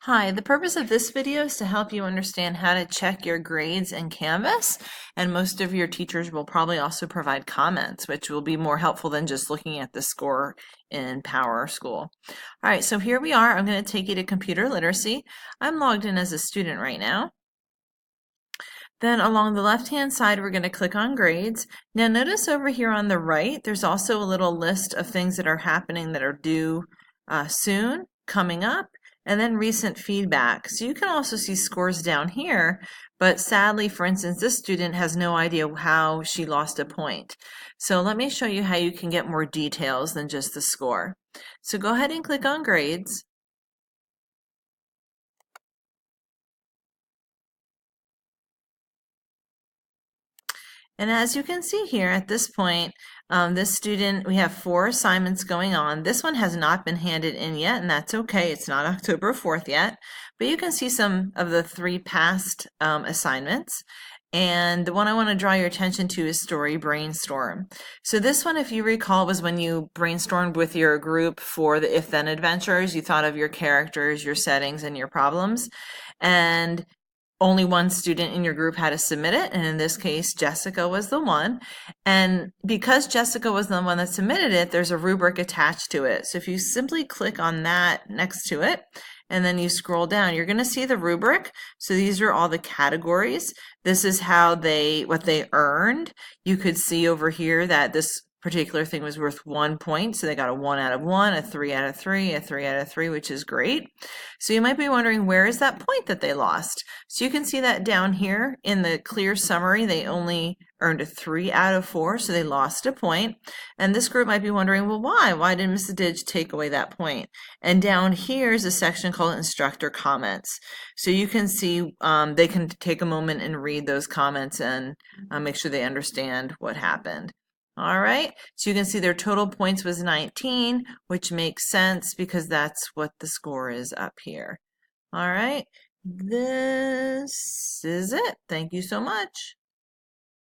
Hi, the purpose of this video is to help you understand how to check your grades in Canvas, and most of your teachers will probably also provide comments, which will be more helpful than just looking at the score in Power School. All right, so here we are. I'm going to take you to computer literacy. I'm logged in as a student right now. Then along the left-hand side, we're going to click on grades. Now notice over here on the right, there's also a little list of things that are happening that are due soon, coming up, and then recent feedback. So you can also see scores down here, but sadly, for instance, this student has no idea how she lost a point. So let me show you how you can get more details than just the score. So go ahead and click on grades. And as you can see here at this point, this student, we have 4 assignments going on. This one has not been handed in yet, and that's okay. It's not October 4th yet, but you can see some of the 3 past assignments. And the one I want to draw your attention to is Story Brainstorm. So this one, if you recall, was when you brainstormed with your group for the if-then adventures. You thought of your characters, your settings, and your problems. And only one student in your group had to submit it, and in this case Jessica was the one. And because Jessica was the one that submitted it, there's a rubric attached to it. So if you simply click on that next to it and then you scroll down, you're going to see the rubric. So these are all the categories. This is how what they earned. You could see over here that this particular thing was worth 1 point, so they got a 1 out of 1, a 3 out of 3, a 3 out of 3, which is great. So you might be wondering, where is that point that they lost? So you can see that down here in the clear summary, they only earned a 3 out of 4, so they lost a point. And this group might be wondering, well, why? Why did Mrs. Didge take away that point? And down here is a section called Instructor Comments. So you can see they can take a moment and read those comments and make sure they understand what happened. All right, so you can see their total points was 19, which makes sense because that's what the score is up here. All right, this is it. Thank you so much.